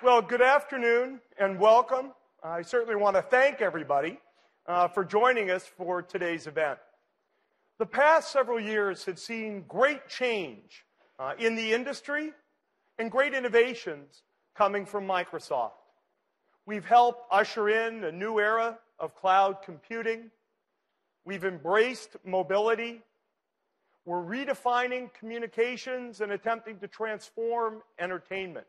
Well, good afternoon and welcome. I certainly want to thank everybody for joining us for today's event. The past several years have seen great change in the industry and great innovations coming from Microsoft. We've helped usher in a new era of cloud computing. We've embraced mobility. We're redefining communications and attempting to transform entertainment.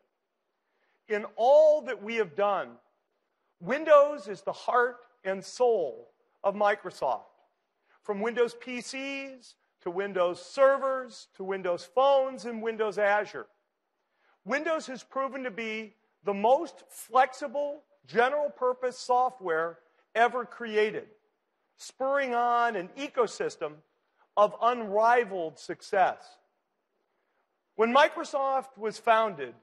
In all that we have done, Windows is the heart and soul of Microsoft. From Windows PCs to Windows servers to Windows phones and Windows Azure. Windows has proven to be the most flexible, general-purpose software ever created, spurring on an ecosystem of unrivaled success. When Microsoft was founded,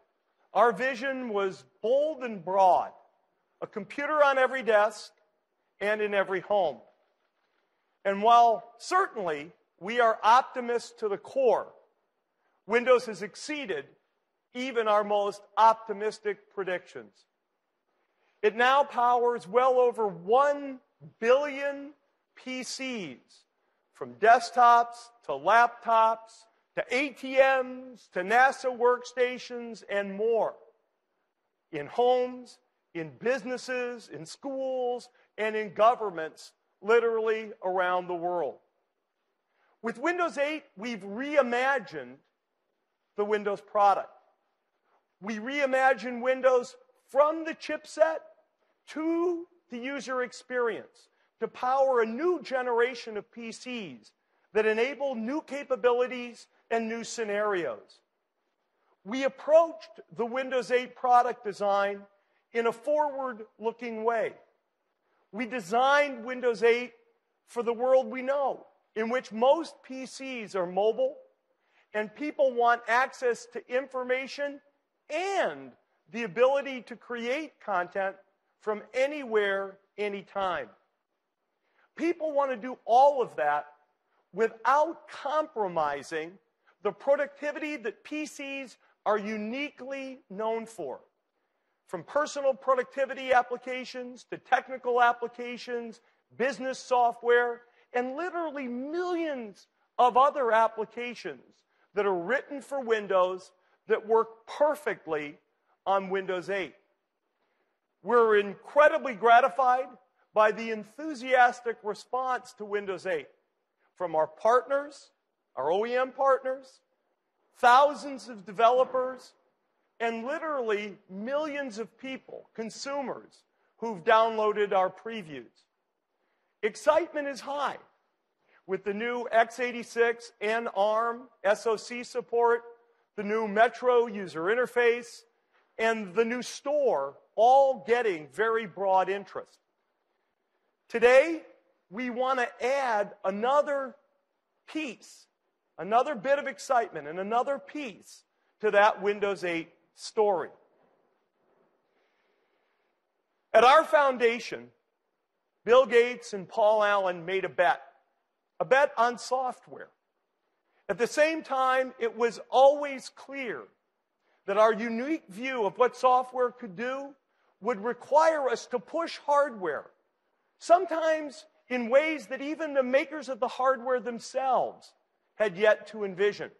our vision was bold and broad, a computer on every desk and in every home. And while certainly we are optimists to the core, Windows has exceeded even our most optimistic predictions. It now powers well over 1 billion PCs, from desktops to laptops to ATMs to NASA workstations and more, in homes, in businesses, in schools, and in governments literally around the world. With Windows 8, we've reimagined the Windows product. We reimagine Windows from the chipset to the user experience to power a new generation of PCs that enable new capabilities and new scenarios. We approached the Windows 8 product design in a forward-looking way. We designed Windows 8 for the world we know, in which most PCs are mobile and people want access to information and the ability to create content from anywhere, anytime. People want to do all of that without compromising the productivity that PCs are uniquely known for. From personal productivity applications to technical applications, business software, and literally millions of other applications that are written for Windows that work perfectly on Windows 8. We're incredibly gratified by the enthusiastic response to Windows 8 from our partners, our OEM partners, thousands of developers, and literally millions of people, consumers, who've downloaded our previews. Excitement is high with the new x86 and ARM SoC support, the new Metro user interface, and the new store, all getting very broad interest. Today, we want to add another piece, another bit of excitement, and another piece to that Windows 8 story. At our foundation, Bill Gates and Paul Allen made a bet on software. At the same time, it was always clear that our unique view of what software could do would require us to push hardware, sometimes in ways that even the makers of the hardware themselves had yet to envision.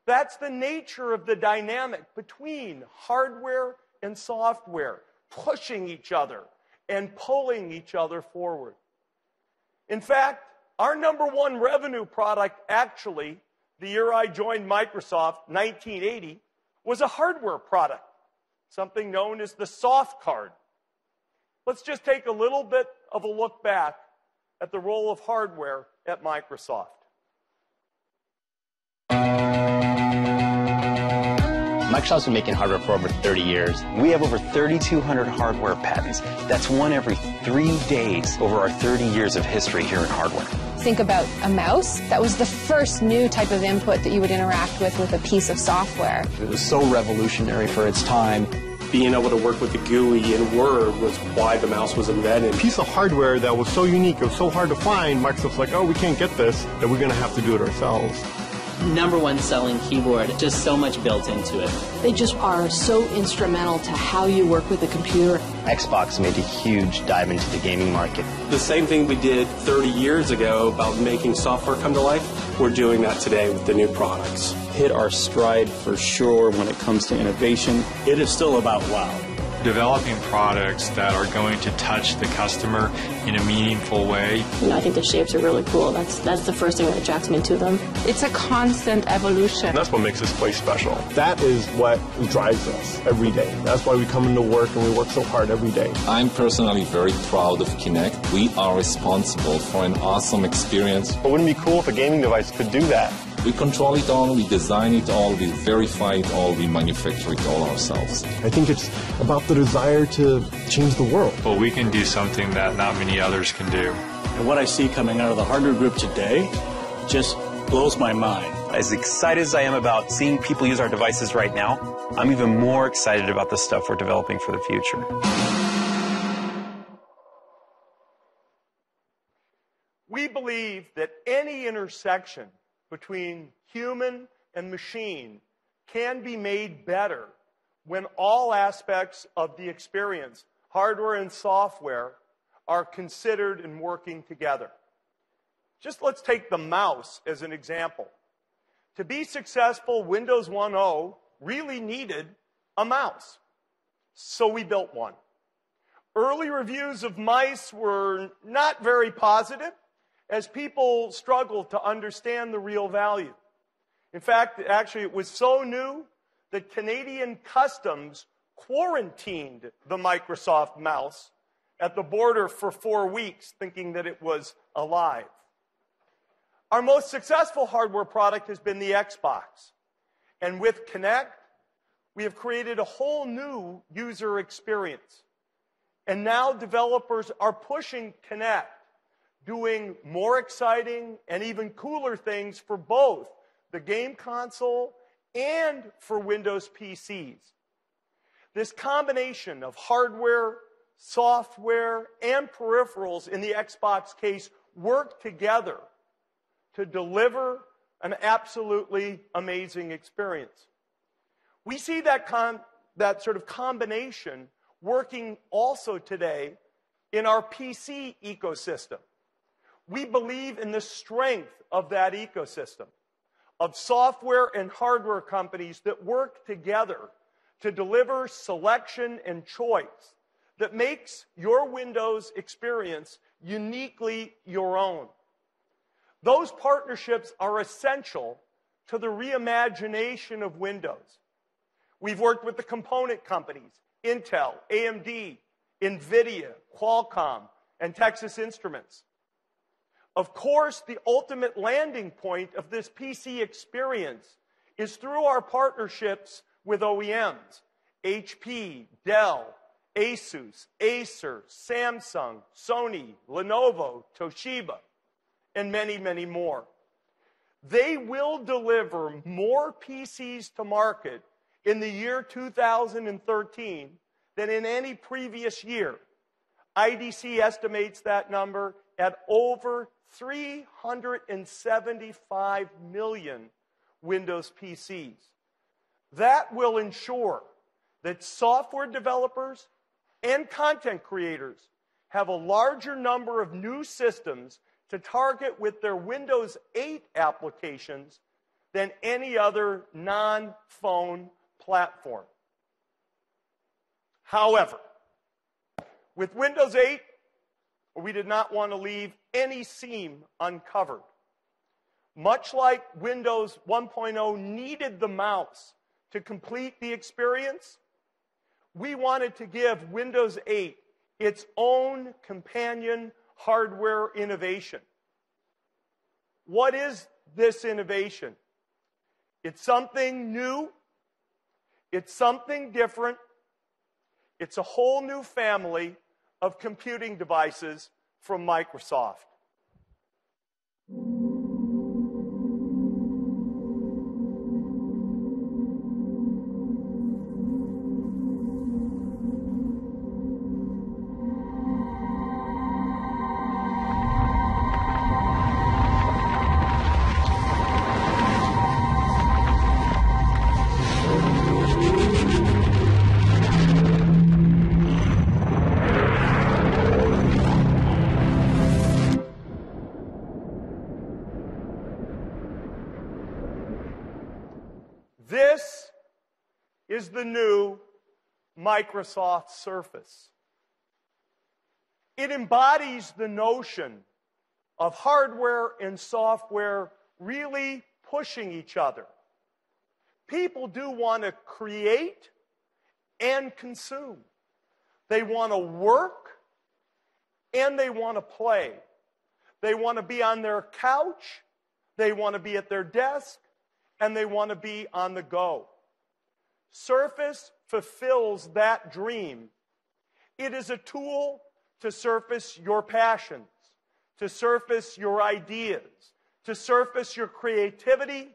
That's the nature of the dynamic between hardware and software, pushing each other and pulling each other forward. In fact, our #1 revenue product, actually, the year I joined Microsoft, 1980, was a hardware product, something known as the soft card. Let's just take a little bit of a look back at the role of hardware at Microsoft. Microsoft's been making hardware for over 30 years. We have over 3,200 hardware patents. That's one every 3 days over our 30 years of history here in hardware. Think about a mouse. That was the first new type of input that you would interact with a piece of software. It was so revolutionary for its time. Being able to work with the GUI in Word was why the mouse was invented. A piece of hardware that was so unique, it was so hard to find, Microsoft's like, oh, we can't get this, that we're going to have to do it ourselves. #1 selling keyboard. Just so much built into it. They just are so instrumental to how you work with a computer. Xbox made a huge dive into the gaming market. The same thing we did 30 years ago about making software come to life, we're doing that today with the new products. Hit our stride for sure when it comes to innovation. It is still about wow. Developing products that are going to touch the customer in a meaningful way. I think the shapes are really cool. That's the first thing that attracts me to them. It's a constant evolution. That's what makes this place special. That is what drives us every day. That's why we come into work and we work so hard every day. I'm personally very proud of Kinect. We are responsible for an awesome experience. But wouldn't it be cool if a gaming device could do that? We control it all, we design it all, we verify it all, we manufacture it all ourselves. I think it's about the desire to change the world. But we can do something that not many others can do. And what I see coming out of the hardware group today just blows my mind. As excited as I am about seeing people use our devices right now, I'm even more excited about the stuff we're developing for the future. We believe that any intersection between human and machine can be made better when all aspects of the experience, hardware and software, are considered and working together. Just let's take the mouse as an example. To be successful, Windows 1.0 really needed a mouse. So we built one. Early reviews of mice were not very positive, as people struggled to understand the real value. In fact, actually, it was so new that Canadian Customs quarantined the Microsoft mouse at the border for 4 weeks, thinking that it was alive. Our most successful hardware product has been the Xbox. And with Kinect, we have created a whole new user experience. And now developers are pushing Kinect, doing more exciting and even cooler things for both the game console and for Windows PCs. This combination of hardware, software, and peripherals in the Xbox case work together to deliver an absolutely amazing experience. We see that sort of combination working also today in our PC ecosystem. We believe in the strength of that ecosystem of software and hardware companies that work together to deliver selection and choice that makes your Windows experience uniquely your own. Those partnerships are essential to the reimagination of Windows. We've worked with the component companies, Intel, AMD, NVIDIA, Qualcomm, and Texas Instruments. Of course, the ultimate landing point of this PC experience is through our partnerships with OEMs, HP, Dell, Asus, Acer, Samsung, Sony, Lenovo, Toshiba, and many, many more. They will deliver more PCs to market in the year 2013 than in any previous year. IDC estimates that number at over 375 million Windows PCs. That will ensure that software developers and content creators have a larger number of new systems to target with their Windows 8 applications than any other non-phone platform. However, with Windows 8, we did not want to leave any seam uncovered. Much like Windows 1.0 needed the mouse to complete the experience, we wanted to give Windows 8 its own companion hardware innovation. What is this innovation? It's something new. It's something different. It's a whole new family of computing devices from Microsoft. is the new Microsoft Surface. It embodies the notion of hardware and software really pushing each other. People do want to create and consume. They want to work and they want to play. They want to be on their couch, they want to be at their desk, and they want to be on the go. Surface fulfills that dream. It is a tool to surface your passions, to surface your ideas, to surface your creativity,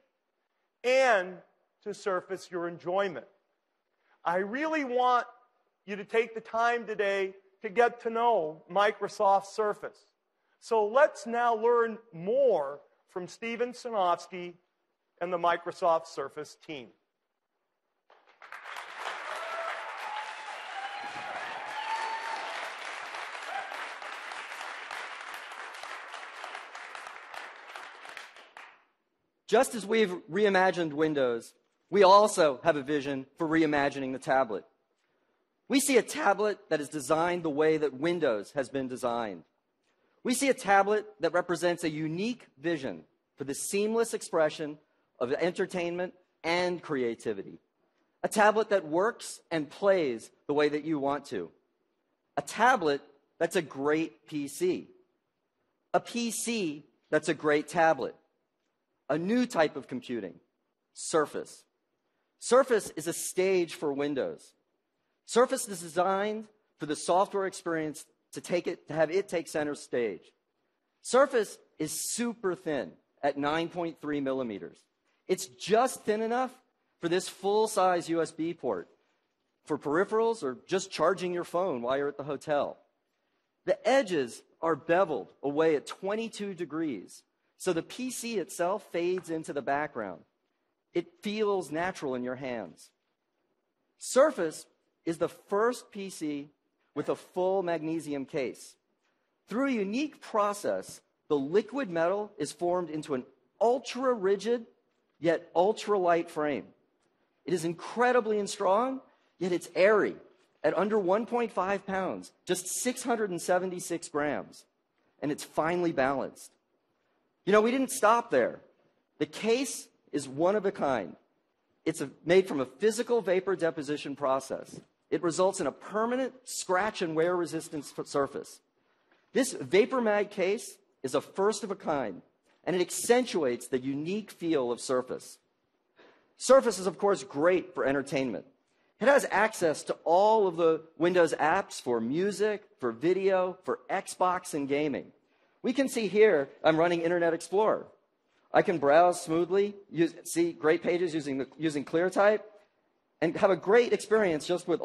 and to surface your enjoyment. I really want you to take the time today to get to know Microsoft Surface. So let's now learn more from Steven Sinofsky and the Microsoft Surface team. Just as we've reimagined Windows, we also have a vision for reimagining the tablet. We see a tablet that is designed the way that Windows has been designed. We see a tablet that represents a unique vision for the seamless expression of entertainment and creativity. A tablet that works and plays the way that you want to. A tablet that's a great PC. A PC that's a great tablet. A new type of computing, Surface. Surface is a stage for Windows. Surface is designed for the software experience to have it take center stage. Surface is super thin at 9.3 millimeters. It's just thin enough for this full-size USB port, for peripherals or just charging your phone while you're at the hotel. The edges are beveled away at 22 degrees, so the PC itself fades into the background. It feels natural in your hands. Surface is the first PC with a full magnesium case. Through a unique process, the liquid metal is formed into an ultra-rigid, yet ultra-light frame. It is incredibly strong, yet it's airy, at under 1.5 pounds, just 676 grams, and it's finely balanced. You know, we didn't stop there. The case is one of a kind. It's made from a physical vapor deposition process. It results in a permanent scratch and wear resistant surface. This VaporMag case is a first of a kind, and it accentuates the unique feel of Surface. Surface is, of course, great for entertainment. It has access to all of the Windows apps for music, for video, for Xbox and gaming. We can see here I'm running Internet Explorer. I can browse smoothly, see great pages using ClearType, and have a great experience just with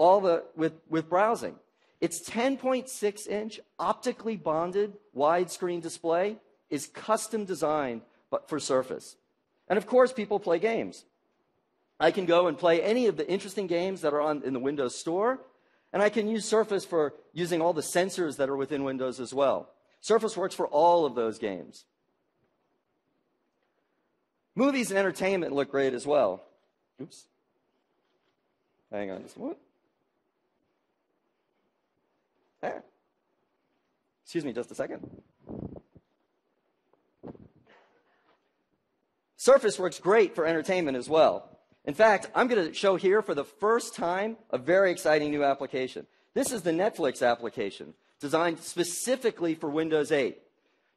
with browsing. Its 10.6-inch optically bonded widescreen display is custom designed for Surface. And of course, people play games. I can go and play any of the interesting games that are in the Windows Store, and I can use Surface for using all the sensors that are within Windows as well. Surface works for all of those games. Movies and entertainment look great as well. Oops. Hang on just a moment. There. Excuse me just a second. Surface works great for entertainment as well. In fact, I'm going to show here for the first time a very exciting new application. This is the Netflix application, designed specifically for Windows 8.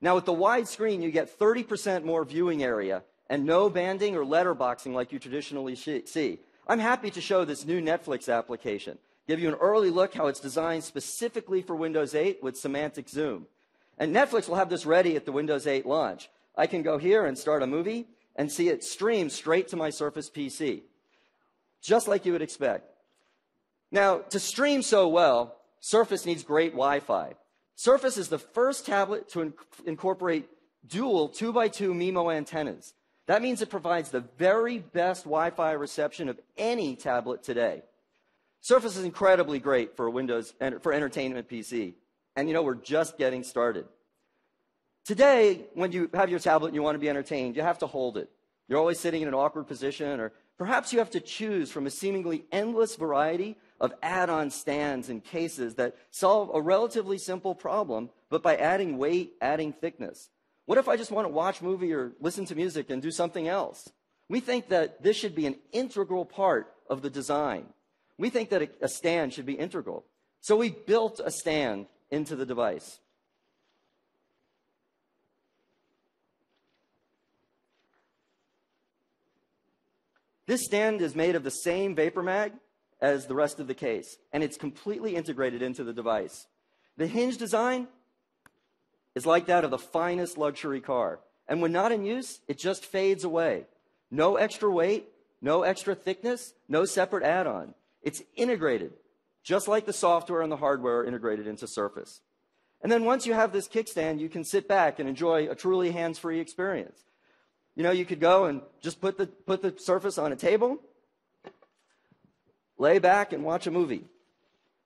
Now, with the wide screen, you get 30% more viewing area and no banding or letterboxing like you traditionally see. I'm happy to show this new Netflix application, give you an early look how it's designed specifically for Windows 8 with semantic zoom. And Netflix will have this ready at the Windows 8 launch. I can go here and start a movie and see it stream straight to my Surface PC, just like you would expect. Now, to stream so well, Surface needs great Wi-Fi. Surface is the first tablet to incorporate dual 2x2 MIMO antennas. That means it provides the very best Wi-Fi reception of any tablet today. Surface is incredibly great for Windows and for entertainment PC. And you know, we're just getting started. Today, when you have your tablet and you want to be entertained, you have to hold it. You're always sitting in an awkward position or Perhaps you have to choose from a seemingly endless variety of add-on stands and cases that solve a relatively simple problem, but by adding weight, adding thickness. What if I just want to watch a movie or listen to music and do something else? We think that this should be an integral part of the design. We think that a stand should be integral. So we built a stand into the device. This stand is made of the same vapor mag as the rest of the case, and it's completely integrated into the device. The hinge design is like that of the finest luxury car, and when not in use, it just fades away. No extra weight, no extra thickness, no separate add-on. It's integrated, just like the software and the hardware are integrated into Surface. And then once you have this kickstand, you can sit back and enjoy a truly hands-free experience. You know, you could go and just put the Surface on a table, lay back and watch a movie.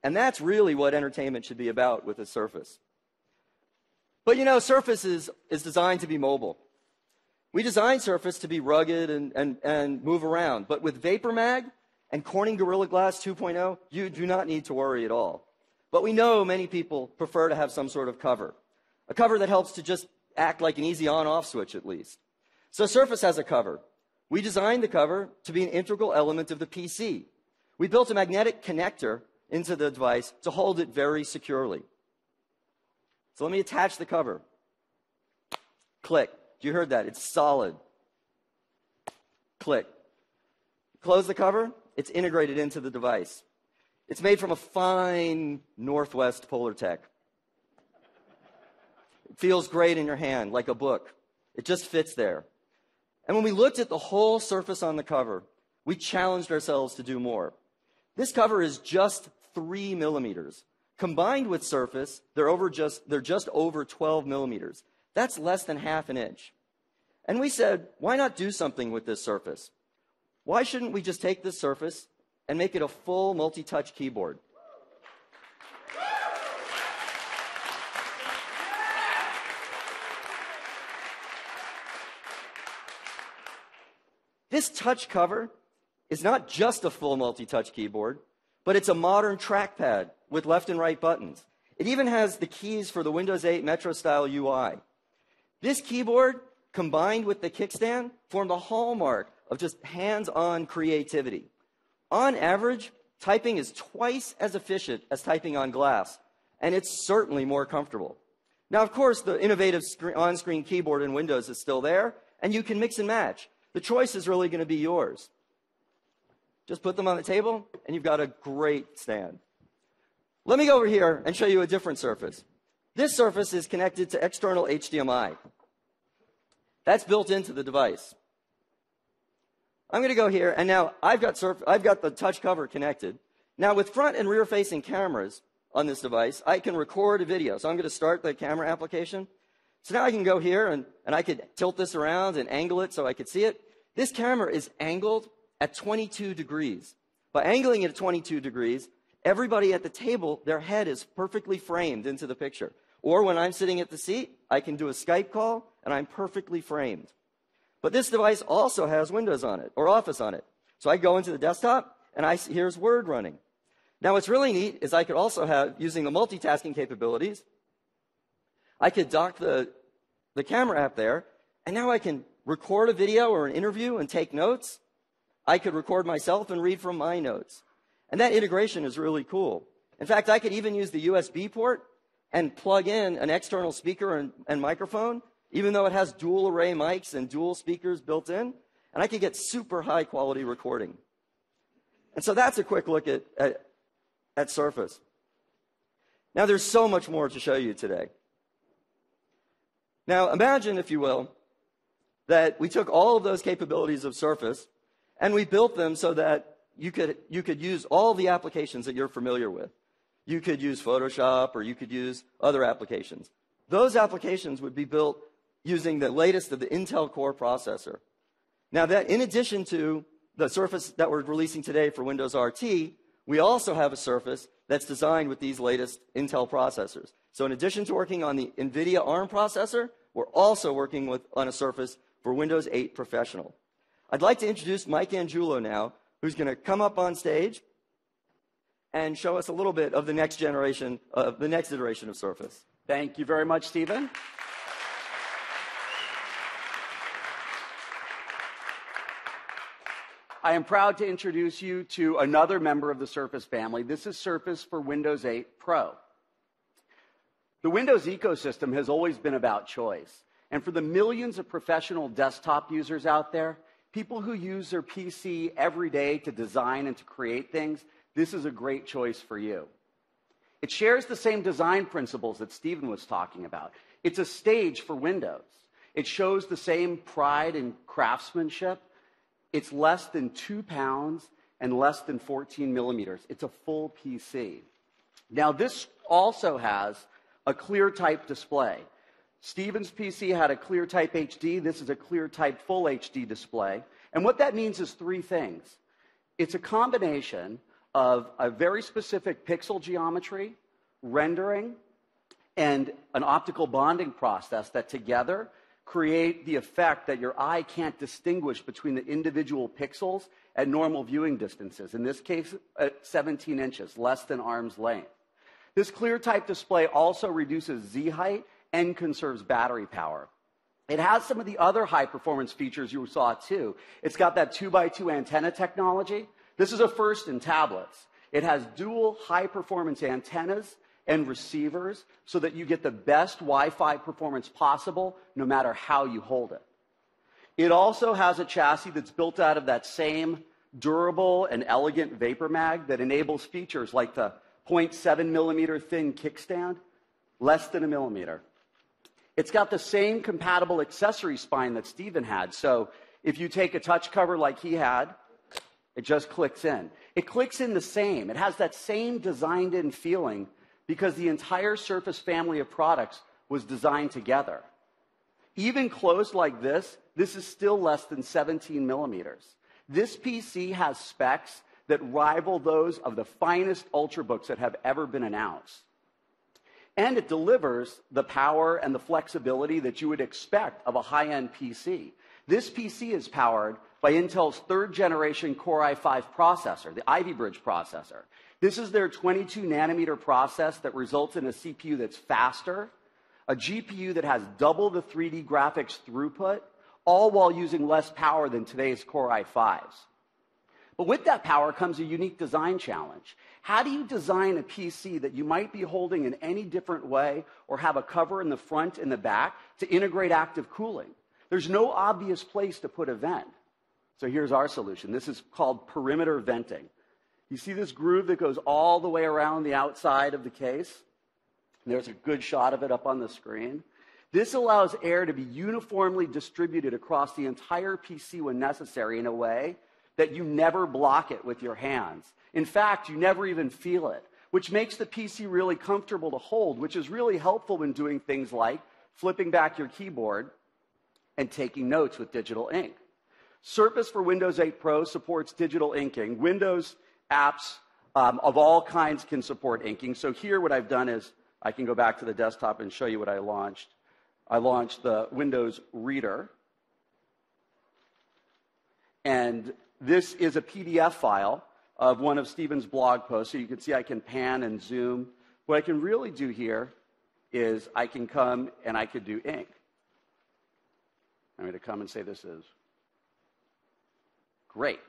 And that's really what entertainment should be about with a Surface. But you know, Surface is designed to be mobile. We designed Surface to be rugged and move around. But with VaporMag and Corning Gorilla Glass 2.0, you do not need to worry at all. But we know many people prefer to have some sort of cover. A cover that helps to just act like an easy on-off switch at least. So Surface has a cover. We designed the cover to be an integral element of the PC. We built a magnetic connector into the device to hold it very securely. So let me attach the cover. Click. You heard that. It's solid. Click. Close the cover. It's integrated into the device. It's made from a fine Northwest Polartec. It feels great in your hand, like a book. It just fits there. And when we looked at the whole surface on the cover, we challenged ourselves to do more. This cover is just 3 millimeters. Combined with Surface, they're just over 12 millimeters. That's less than half an inch. And we said, why not do something with this Surface? Why shouldn't we just take this Surface and make it a full multi-touch keyboard? This touch cover is not just a full multi-touch keyboard, but it's a modern trackpad with left and right buttons. It even has the keys for the Windows 8 Metro-style UI. This keyboard, combined with the kickstand, form the hallmark of just hands-on creativity. On average, typing is twice as efficient as typing on glass, and it's certainly more comfortable. Now, of course, the innovative on-screen keyboard in Windows is still there, and you can mix and match. The choice is really going to be yours. Just put them on the table, and you've got a great stand. Let me go over here and show you a different Surface. This Surface is connected to external HDMI. That's built into the device. I'm going to go here, and now I've got the touch cover connected. Now, with front and rear-facing cameras on this device, I can record a video. So I'm going to start the camera application. So now I can go here, and I could tilt this around and angle it so I could see it. This camera is angled at 22 degrees. By angling it at 22 degrees, everybody at the table, their head is perfectly framed into the picture. Or when I'm sitting at the seat, I can do a Skype call, and I'm perfectly framed. But this device also has Windows on it, or Office on it. So I go into the desktop, and here's Word running. Now, what's really neat is I could also have, using the multitasking capabilities, I could dock the camera app there, and now I can record a video or an interview and take notes. I could record myself and read from my notes. And that integration is really cool. In fact, I could even use the USB port and plug in an external speaker and microphone, even though it has dual array mics and dual speakers built in, and I could get super high quality recording. And so that's a quick look at Surface. Now, there's so much more to show you today. Now, imagine, if you will, that we took all of those capabilities of Surface and we built them so that you could use all the applications that you're familiar with. You could use Photoshop, or you could use other applications. Those applications would be built using the latest of the Intel Core processor. Now, that in addition to the Surface that we're releasing today for Windows RT, we also have a Surface that's designed with these latest Intel processors. So in addition to working on the NVIDIA ARM processor, we're also working on a Surface for Windows 8 Professional. I'd like to introduce Mike Angiulo now, who's going to come up on stage and show us a little bit of the next iteration of Surface. Thank you very much, Stephen. I am proud to introduce you to another member of the Surface family. This is Surface for Windows 8 Pro. The Windows ecosystem has always been about choice. And for the millions of professional desktop users out there, people who use their PC every day to design and to create things, this is a great choice for you. It shares the same design principles that Stephen was talking about. It's a stage for Windows. It shows the same pride and craftsmanship. It's less than 2 pounds and less than 14 millimeters. It's a full PC. Now, this also has a ClearType display. Stephen's PC had a ClearType HD. This is a ClearType Full HD display. And what that means is 3 things. It's a combination of a very specific pixel geometry, rendering, and an optical bonding process that together create the effect that your eye can't distinguish between the individual pixels at normal viewing distances. In this case, at 17 inches, less than arm's length. This ClearType display also reduces Z height and conserves battery power. It has some of the other high-performance features you saw, too. It's got that 2x2 antenna technology. This is a first in tablets. It has dual high-performance antennas and receivers so that you get the best Wi-Fi performance possible no matter how you hold it. It also has a chassis that's built out of that same durable and elegant Vapor Mag that enables features like the 0.7 millimeter thin kickstand, less than a millimeter. It's got the same compatible accessory spine that Stephen had. So if you take a touch cover like he had, it just clicks in. It clicks in the same. It has that same designed-in feeling because the entire Surface family of products was designed together. Even closed like this is still less than 17 millimeters. This PC has specs that rival those of the finest Ultrabooks that have ever been announced. And it delivers the power and the flexibility that you would expect of a high-end PC. This PC is powered by Intel's 3rd generation Core i5 processor, the Ivy Bridge processor. This is their 22 nanometer process that results in a CPU that's faster, a GPU that has double the 3D graphics throughput, all while using less power than today's Core i5s. But with that power comes a unique design challenge. How do you design a PC that you might be holding in any different way or have a cover in the front and the back to integrate active cooling? There's no obvious place to put a vent. So here's our solution. This is called perimeter venting. You see this groove that goes all the way around the outside of the case? There's a good shot of it up on the screen. This allows air to be uniformly distributed across the entire PC when necessary in a way that you never block it with your hands. In fact, you never even feel it, which makes the PC really comfortable to hold, which is really helpful when doing things like flipping back your keyboard and taking notes with digital ink. Surface for Windows 8 Pro supports digital inking. Windows apps of all kinds can support inking. So here what I've done is I can go back to the desktop and show you what I launched. I launched the Windows Reader. And this is a PDF file of one of Stephen's blog posts. So you can see I can pan and zoom. What I can really do here is I can come and I could do ink. I'm going to come and say this is great.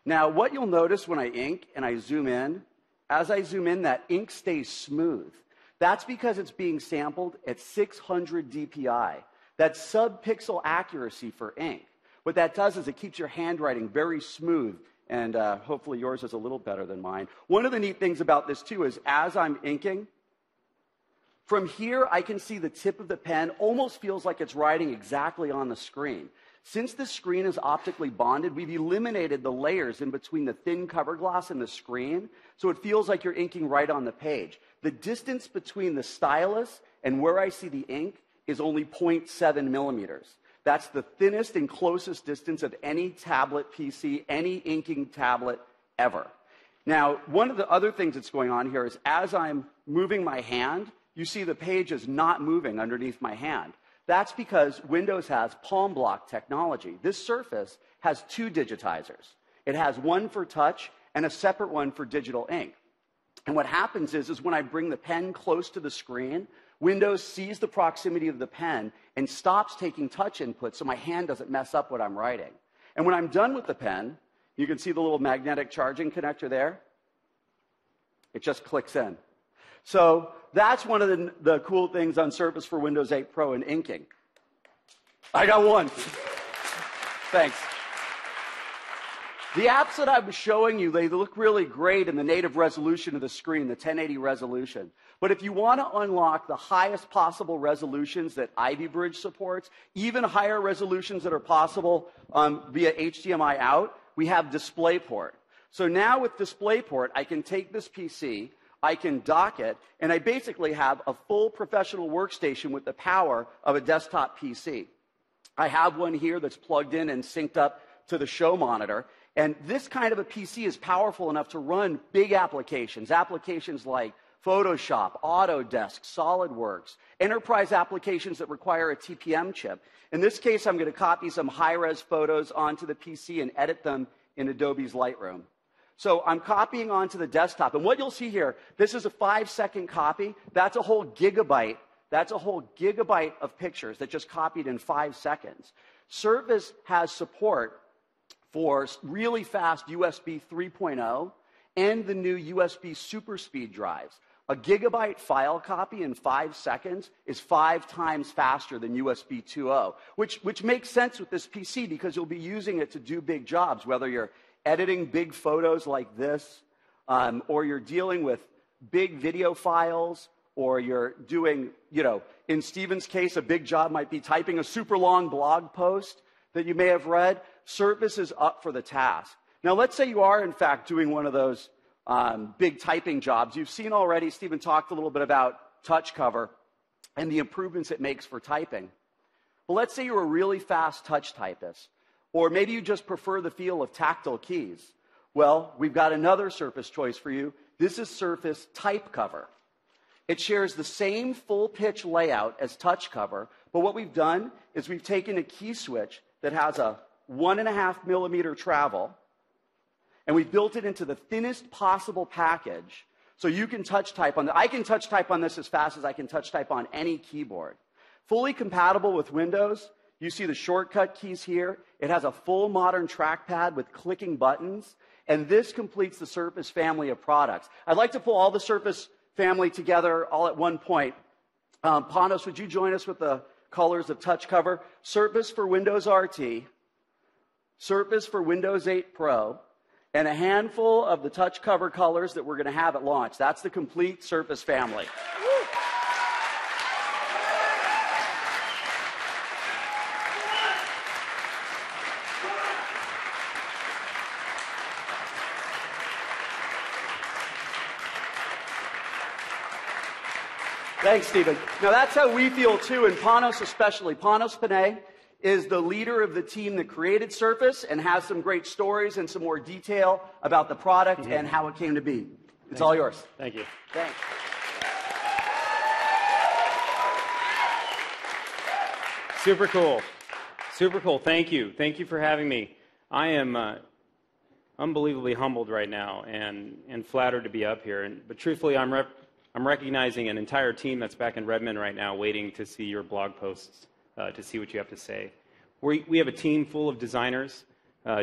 Now, what you'll notice when I ink and I zoom in, as I zoom in, that ink stays smooth. That's because it's being sampled at 600 DPI. That's sub-pixel accuracy for ink. What that does is it keeps your handwriting very smooth, and hopefully yours is a little better than mine. One of the neat things about this, too, is as I'm inking, from here I can see the tip of the pen almost feels like it's writing exactly on the screen. Since the screen is optically bonded, we've eliminated the layers in between the thin cover glass and the screen, so it feels like you're inking right on the page. The distance between the stylus and where I see the ink is only 0.7 millimeters. That's the thinnest and closest distance of any tablet PC, any inking tablet ever. Now, one of the other things that's going on here is as I'm moving my hand, you see the page is not moving underneath my hand. That's because Windows has palm block technology. This surface has 2 digitizers. It has one for touch and a separate one for digital ink. And what happens is when I bring the pen close to the screen, Windows sees the proximity of the pen and stops taking touch input so my hand doesn't mess up what I'm writing. And when I'm done with the pen, you can see the little magnetic charging connector there. It just clicks in. So that's one of the cool things on Surface for Windows 8 Pro and inking. I got one. Thanks. The apps that I was showing you, they look really great in the native resolution of the screen, the 1080 resolution. But if you want to unlock the highest possible resolutions that Ivy Bridge supports, even higher resolutions that are possible via HDMI out, we have DisplayPort. So now with DisplayPort, I can take this PC, I can dock it, and I basically have a full professional workstation with the power of a desktop PC. I have one here that's plugged in and synced up to the show monitor. And this kind of a PC is powerful enough to run big applications, applications like Photoshop, Autodesk, SolidWorks, enterprise applications that require a TPM chip. In this case, I'm going to copy some high-res photos onto the PC and edit them in Adobe's Lightroom. So I'm copying onto the desktop. And what you'll see here, this is a 5-second copy. That's a whole gigabyte. That's a whole gigabyte of pictures that just copied in 5 seconds. Surface has support for really fast USB 3.0 and the new USB super speed drives. A gigabyte file copy in 5 seconds is 5 times faster than USB 2.0, which makes sense with this PC because you'll be using it to do big jobs, whether you're editing big photos like this, or you're dealing with big video files, or you're doing, in Stephen's case, a big job might be typing a super long blog post that you may have read. Surface is up for the task. Now, let's say you are, in fact, doing one of those big typing jobs. You've seen already, Stephen talked a little bit about touch cover and the improvements it makes for typing. But let's say you're a really fast touch typist, or maybe you just prefer the feel of tactile keys. Well, we've got another Surface choice for you. This is Surface Type Cover. It shares the same full-pitch layout as touch cover, but what we've done is we've taken a key switch that has a 1.5 millimeter travel, and we built it into the thinnest possible package, so you can touch type on I can touch type on this as fast as I can touch type on any keyboard. Fully compatible with Windows. You see the shortcut keys here. It has a full modern trackpad with clicking buttons, and this completes the Surface family of products. I'd like to pull all the Surface family together all at one point. Panos, would you join us with the colors of touch cover? Surface for Windows RT, Surface for Windows 8 Pro, and a handful of the touch cover colors that we're going to have at launch. That's the complete Surface family. Thanks, Stephen. Now, that's how we feel, too, and Panos especially. Panos Panay is the leader of the team that created Surface and has some great stories and some more detail about the product and how it came to be. It's all yours. Thank you. Thanks. Super cool. Super cool. Thank you. Thank you for having me. I am unbelievably humbled right now and flattered to be up here. But truthfully, I'm recognizing an entire team that's back in Redmond right now waiting to see your blog posts, to see what you have to say. We have a team full of designers,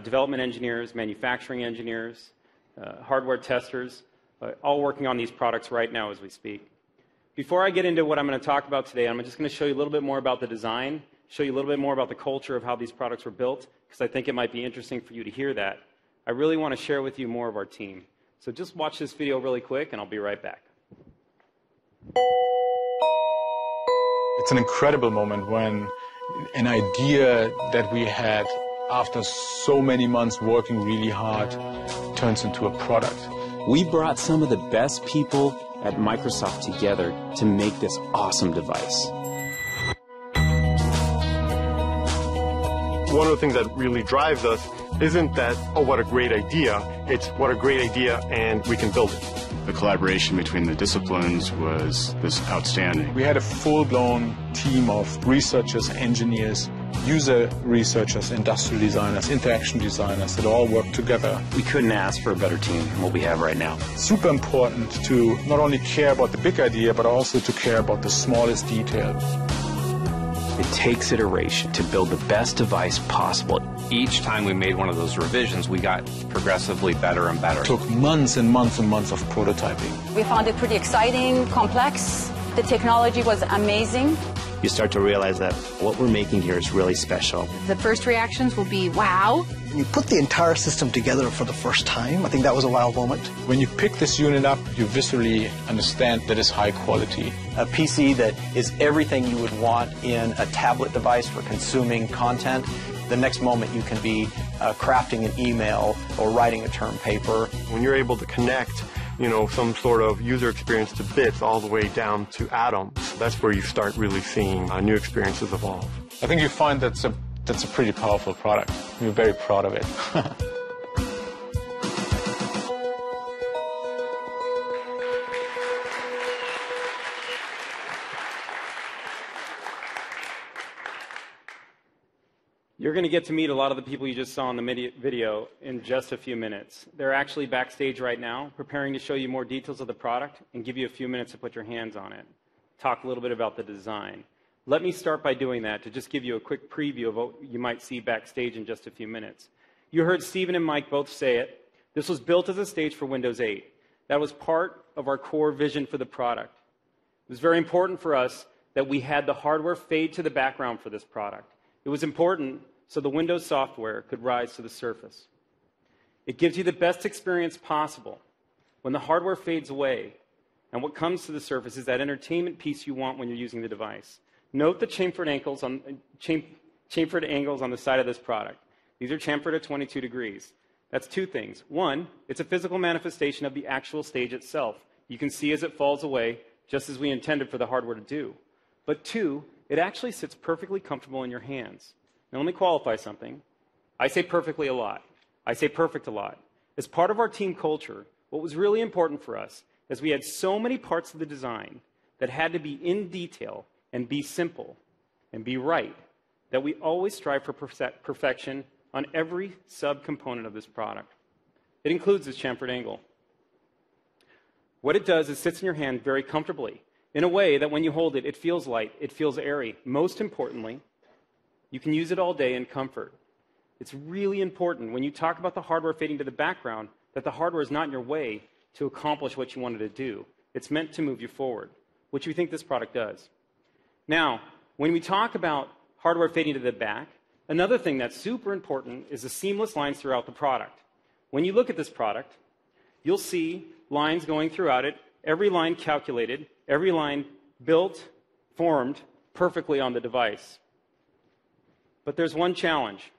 development engineers, manufacturing engineers, hardware testers, all working on these products right now as we speak. Before I get into what I'm going to talk about today, I'm just going to show you a little bit more about the design, show you a little bit more about the culture of how these products were built, because I think it might be interesting for you to hear that. I really want to share with you more of our team. So just watch this video really quick, and I'll be right back. It's an incredible moment when an idea that we had after so many months working really hard turns into a product. We brought some of the best people at Microsoft together to make this awesome device. One of the things that really drives us isn't that, oh, what a great idea. It's what a great idea, and we can build it. The collaboration between the disciplines was outstanding. We had a full-blown team of researchers, engineers, user researchers, industrial designers, interaction designers that all work together. We couldn't ask for a better team than what we have right now. Super important to not only care about the big idea, but also to care about the smallest details. It takes iteration to build the best device possible. Each time we made one of those revisions, we got progressively better and better. It took months and months and months of prototyping. We found it pretty exciting, complex. The technology was amazing. You start to realize that what we're making here is really special. The first reactions will be, wow. When you put the entire system together for the first time, I think that was a wow moment. When you pick this unit up, you viscerally understand that it's high quality. A PC that is everything you would want in a tablet device for consuming content. The next moment you can be crafting an email or writing a term paper. When you're able to connect, some sort of user experience to bits all the way down to atoms, that's where you start really seeing new experiences evolve. I think you find that's a pretty powerful product. We're very proud of it. You're going to get to meet a lot of the people you just saw in the video in just a few minutes. They're actually backstage right now, preparing to show you more details of the product and give you a few minutes to put your hands on it. Talk a little bit about the design. Let me start by doing that to just give you a quick preview of what you might see backstage in just a few minutes. You heard Stephen and Mike both say it. This was built as a stage for Windows 8. That was part of our core vision for the product. It was very important for us that we had the hardware fade to the background for this product. It was important so the Windows software could rise to the surface. It gives you the best experience possible when the hardware fades away, and what comes to the surface is that entertainment piece you want when you're using the device. Note the chamfered angles on the side of this product. These are chamfered at 22 degrees. That's two things. One, it's a physical manifestation of the actual stage itself. You can see as it falls away, just as we intended for the hardware to do. But two, it actually sits perfectly comfortable in your hands. Now let me qualify something. I say perfectly a lot. I say perfect a lot. As part of our team culture, what was really important for us is we had so many parts of the design that had to be in detail and be simple and be right that we always strive for perfection on every subcomponent of this product. It includes this chamfered angle. What it does is sits in your hand very comfortably in a way that when you hold it, it feels light, it feels airy. Most importantly, you can use it all day in comfort. It's really important when you talk about the hardware fading to the background that the hardware is not in your way to accomplish what you wanted to do. It's meant to move you forward, which we think this product does. Now, when we talk about hardware fading to the back, another thing that's super important is the seamless lines throughout the product. When you look at this product, you'll see lines going throughout it, every line calculated, every line built, formed perfectly on the device. But there's one challenge.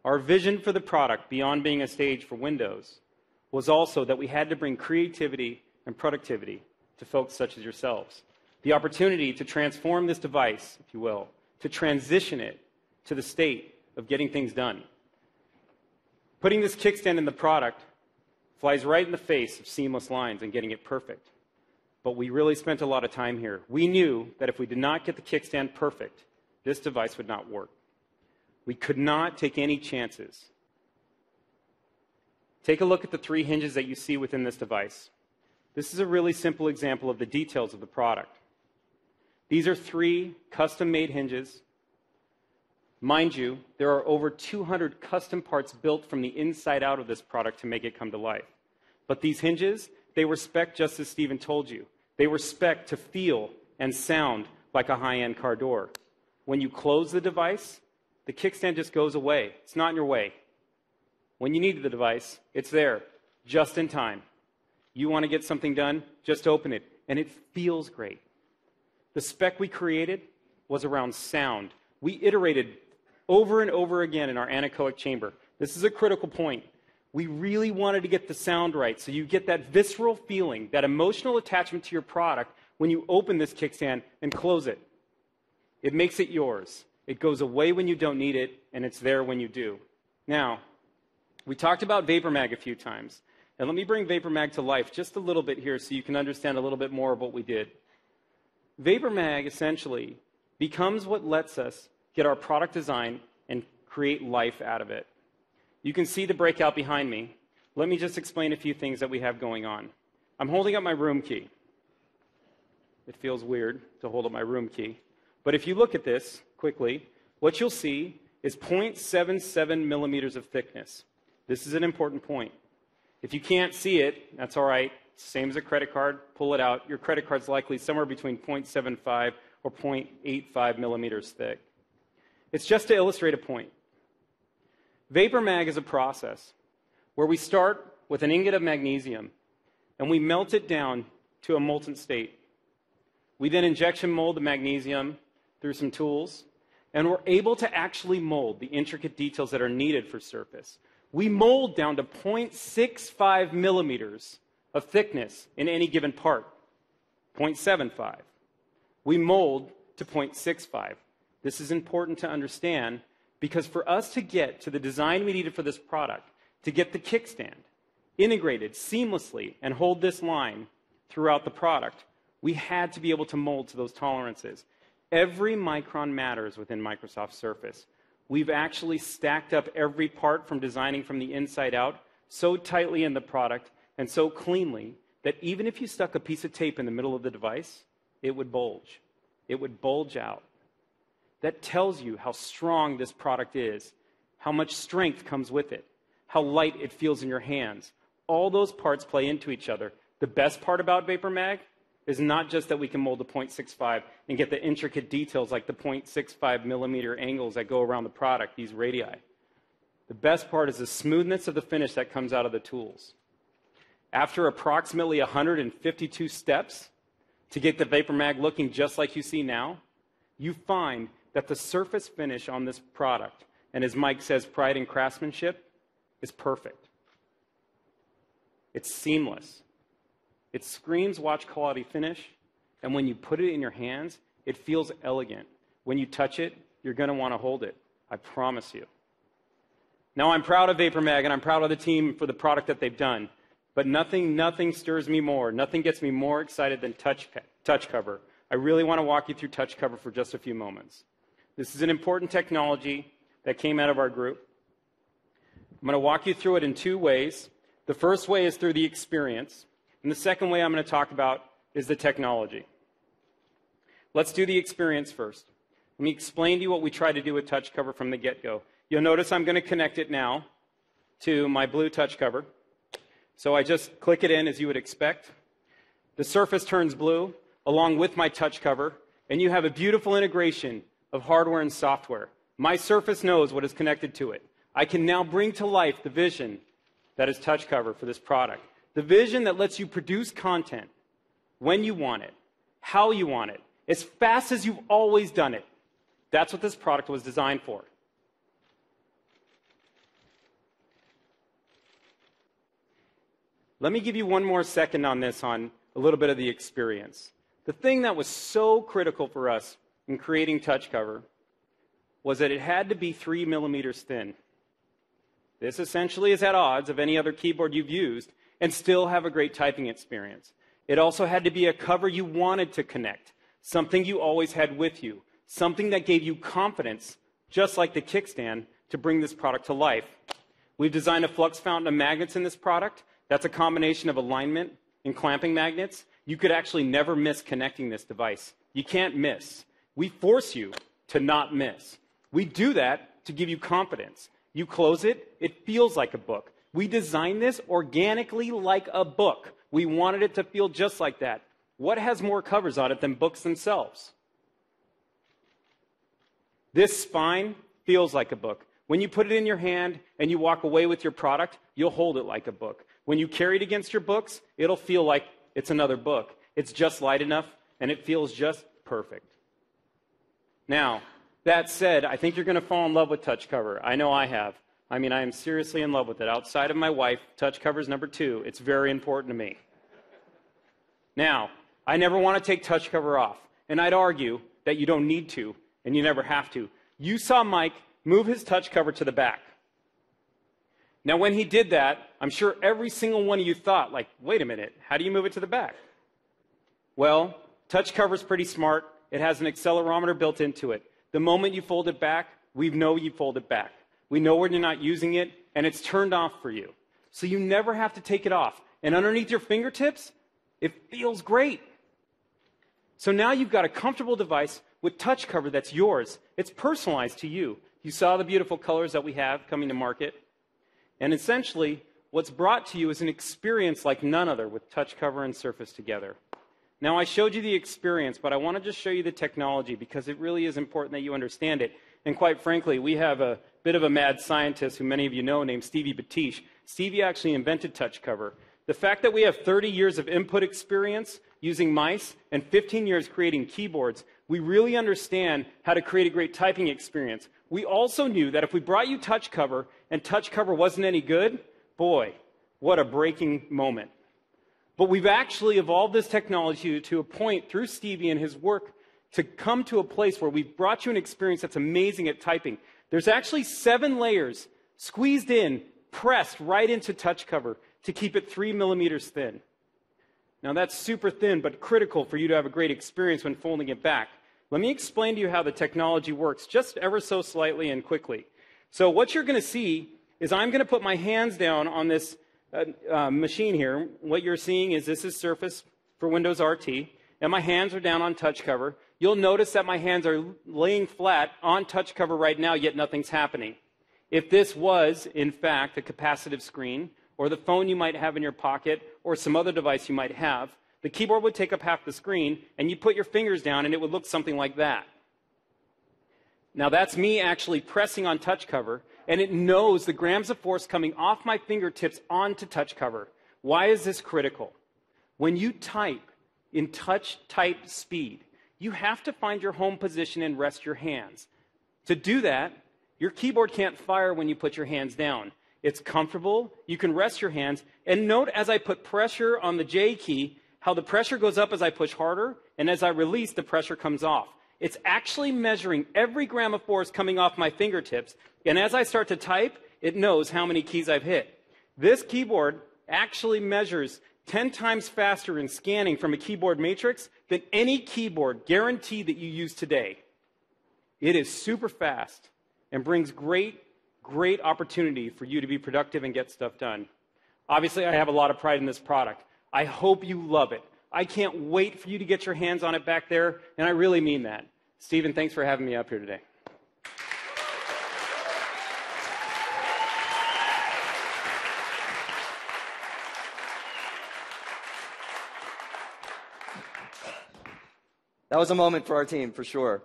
Our vision for the product, beyond being a stage for Windows, was also that we had to bring creativity and productivity to folks such as yourselves. The opportunity to transform this device, if you will, to transition it to the state of getting things done. Putting this kickstand in the product flies right in the face of seamless lines and getting it perfect. But we really spent a lot of time here. We knew that if we did not get the kickstand perfect, this device would not work. We could not take any chances. Take a look at the three hinges that you see within this device. This is a really simple example of the details of the product. These are 3 custom-made hinges. Mind you, there are over 200 custom parts built from the inside out of this product to make it come to life. But these hinges, they were spec'd just as Stephen told you. They were spec'd to feel and sound like a high-end car door. When you close the device, the kickstand just goes away. It's not in your way. When you need the device, it's there, just in time. You want to get something done, just open it, and it feels great. The spec we created was around sound. We iterated over and over again in our anechoic chamber. This is a critical point. We really wanted to get the sound right, so you get that visceral feeling, that emotional attachment to your product when you open this kickstand and close it. It makes it yours. It goes away when you don't need it, and it's there when you do. Now, we talked about VaporMag a few times, and let me bring VaporMag to life just a little bit here so you can understand a little bit more of what we did. VaporMag essentially becomes what lets us get our product design, and create life out of it. You can see the breakout behind me. Let me just explain a few things that we have going on. I'm holding up my room key. It feels weird to hold up my room key. But if you look at this quickly, what you'll see is 0.77 millimeters of thickness. This is an important point. If you can't see it, that's all right. Same as a credit card. Pull it out. Your credit card's likely somewhere between 0.75 or 0.85 millimeters thick. It's just to illustrate a point. VaporMag is a process where we start with an ingot of magnesium and we melt it down to a molten state. We then injection mold the magnesium through some tools, and we're able to actually mold the intricate details that are needed for surface. We mold down to 0.65 millimeters of thickness in any given part, 0.75. We mold to 0.65. This is important to understand because for us to get to the design we needed for this product, to get the kickstand integrated seamlessly and hold this line throughout the product, we had to be able to mold to those tolerances. Every micron matters within Microsoft Surface. We've actually stacked up every part from designing from the inside out so tightly in the product and so cleanly that even if you stuck a piece of tape in the middle of the device, it would bulge. It would bulge out. That tells you how strong this product is, how much strength comes with it, how light it feels in your hands. All those parts play into each other. The best part about VaporMag is not just that we can mold to 0.65 and get the intricate details like the 0.65 millimeter angles that go around the product, these radii. The best part is the smoothness of the finish that comes out of the tools. After approximately 152 steps to get the VaporMag looking just like you see now, you find that the surface finish on this product, and as Mike says, pride in craftsmanship, is perfect. It's seamless. It screams watch quality finish, and when you put it in your hands, it feels elegant. When you touch it, you're going to want to hold it. I promise you. Now, I'm proud of VaporMag, and I'm proud of the team for the product that they've done, but nothing stirs me more, nothing gets me more excited than TouchCover. I really want to walk you through TouchCover for just a few moments. This is an important technology that came out of our group. I'm going to walk you through it in two ways. The first way is through the experience, and the second way I'm going to talk about is the technology. Let's do the experience first. Let me explain to you what we tried to do with TouchCover from the get-go. You'll notice I'm going to connect it now to my blue TouchCover. So I just click it in as you would expect. The surface turns blue along with my TouchCover, and you have a beautiful integration of hardware and software. My Surface knows what is connected to it. I can now bring to life the vision that is TouchCover for this product. The vision that lets you produce content when you want it, how you want it, as fast as you've always done it. That's what this product was designed for. Let me give you one more second on this, on a little bit of the experience. The thing that was so critical for us in creating TouchCover was that it had to be 3 millimeters thin. This essentially is at odds of any other keyboard you've used and still have a great typing experience. It also had to be a cover you wanted to connect, something you always had with you, something that gave you confidence, just like the kickstand, to bring this product to life. We've designed a flux fountain of magnets in this product. That's a combination of alignment and clamping magnets. You could actually never miss connecting this device. You can't miss. We force you to not miss. We do that to give you confidence. You close it, it feels like a book. We designed this organically like a book. We wanted it to feel just like that. What has more covers on it than books themselves? This spine feels like a book. When you put it in your hand and you walk away with your product, you'll hold it like a book. When you carry it against your books, it'll feel like it's another book. It's just light enough, and it feels just perfect. Now, that said, I think you're going to fall in love with TouchCover. I know I have. I mean, I am seriously in love with it. Outside of my wife, TouchCover is number 2. It's very important to me. Now, I never want to take TouchCover off, and I'd argue that you don't need to, and you never have to. You saw Mike move his TouchCover to the back. Now, when he did that, I'm sure every single one of you thought, like, wait a minute, how do you move it to the back? Well, TouchCover is pretty smart. It has an accelerometer built into it. The moment you fold it back, we know you fold it back. We know when you're not using it, and it's turned off for you. So you never have to take it off. And underneath your fingertips, it feels great. So now you've got a comfortable device with touch cover that's yours. It's personalized to you. You saw the beautiful colors that we have coming to market. And essentially, what's brought to you is an experience like none other with touch cover and Surface together. Now, I showed you the experience, but I want to just show you the technology because it really is important that you understand it. And quite frankly, we have a bit of a mad scientist who many of you know named Stevie Batish. Stevie actually invented touch cover. The fact that we have 30 years of input experience using mice and 15 years creating keyboards, we really understand how to create a great typing experience. We also knew that if we brought you touch cover and touch cover wasn't any good, boy, what a breaking moment. But we've actually evolved this technology to a point through Stevie and his work to come to a place where we've brought you an experience that's amazing at typing. There's actually 7 layers squeezed in, pressed right into touch cover to keep it 3 millimeters thin. Now that's super thin, but critical for you to have a great experience when folding it back. Let me explain to you how the technology works, just ever so slightly and quickly. So what you're going to see is I'm going to put my hands down on this machine here. What you're seeing is this is Surface for Windows RT, and my hands are down on touch cover. You'll notice that my hands are laying flat on touch cover right now, yet nothing's happening. If this was, in fact, a capacitive screen, or the phone you might have in your pocket, or some other device you might have, the keyboard would take up half the screen, and you put your fingers down, and it would look something like that. Now that's me actually pressing on touch cover, and it knows the grams of force coming off my fingertips onto touch cover. Why is this critical? When you type in touch type speed, you have to find your home position and rest your hands. To do that, your keyboard can't fire when you put your hands down. It's comfortable, you can rest your hands, and note as I put pressure on the J key, how the pressure goes up as I push harder, and as I release, the pressure comes off. It's actually measuring every gram of force coming off my fingertips, and as I start to type, it knows how many keys I've hit. This keyboard actually measures 10 times faster in scanning from a keyboard matrix than any keyboard guaranteed that you use today. It is super fast and brings great opportunity for you to be productive and get stuff done. Obviously, I have a lot of pride in this product. I hope you love it. I can't wait for you to get your hands on it back there, and I really mean that. Stephen, thanks for having me up here today. That was a moment for our team, for sure.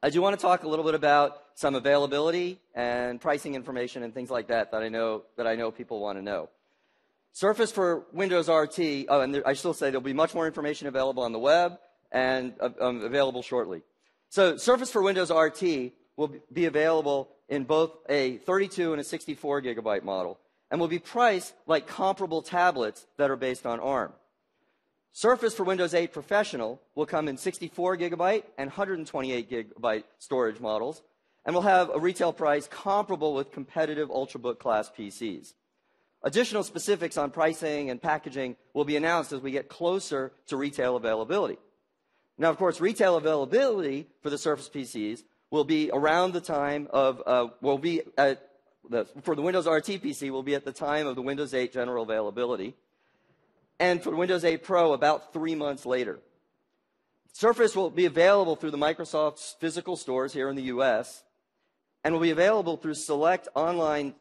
I do want to talk a little bit about some availability and pricing information and things like that that I know people want to know. Surface for Windows RT, and I still say there'll be much more information available on the web and available shortly. So Surface for Windows RT will be available in both a 32 and a 64 gigabyte model and will be priced like comparable tablets that are based on ARM. Surface for Windows 8 Professional will come in 64 gigabyte and 128 gigabyte storage models and will have a retail price comparable with competitive Ultrabook class PCs. Additional specifics on pricing and packaging will be announced as we get closer to retail availability. Now, of course, retail availability for the Surface PCs will be around the time of, for the Windows RT PC will be at the time of the Windows 8 general availability. And for the Windows 8 Pro, about 3 months later. Surface will be available through the Microsoft's physical stores here in the US, and will be available through the select online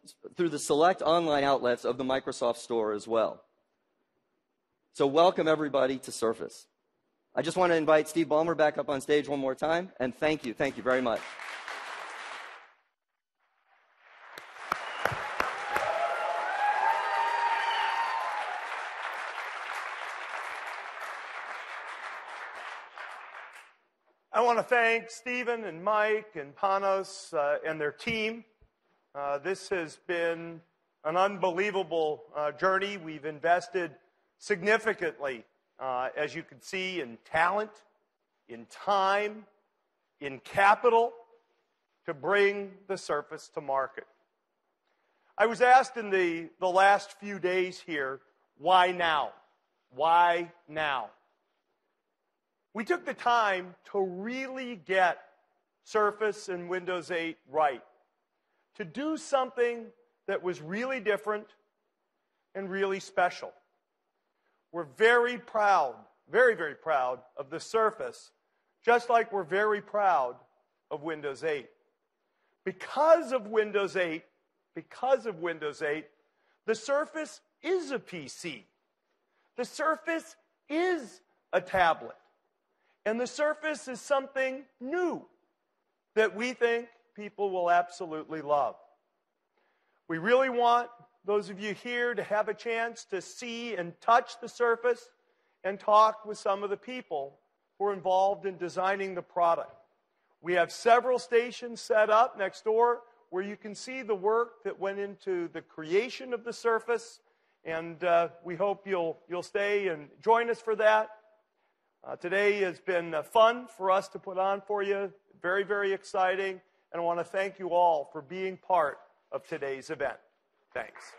outlets of the Microsoft Store as well. So welcome everybody to Surface. I just want to invite Steve Ballmer back up on stage one more time, and thank you very much. I want to thank Stephen and Mike and Panos and their team. This has been an unbelievable journey. We've invested significantly, as you can see, in talent, in time, in capital to bring the Surface to market. I was asked in the last few days here, why now? Why now? We took the time to really get Surface and Windows 8 right, to do something that was really different and really special. We're very proud, very, very proud of the Surface, just like we're very proud of Windows 8. Because of Windows 8, the Surface is a PC. The Surface is a tablet. And the Surface is something new that we think people will absolutely love. We really want those of you here to have a chance to see and touch the Surface and talk with some of the people who are involved in designing the product. We have several stations set up next door where you can see the work that went into the creation of the Surface, and we hope you'll stay and join us for that. Today has been fun for us to put on for you, very, very exciting, and I want to thank you all for being part of today's event. Thanks.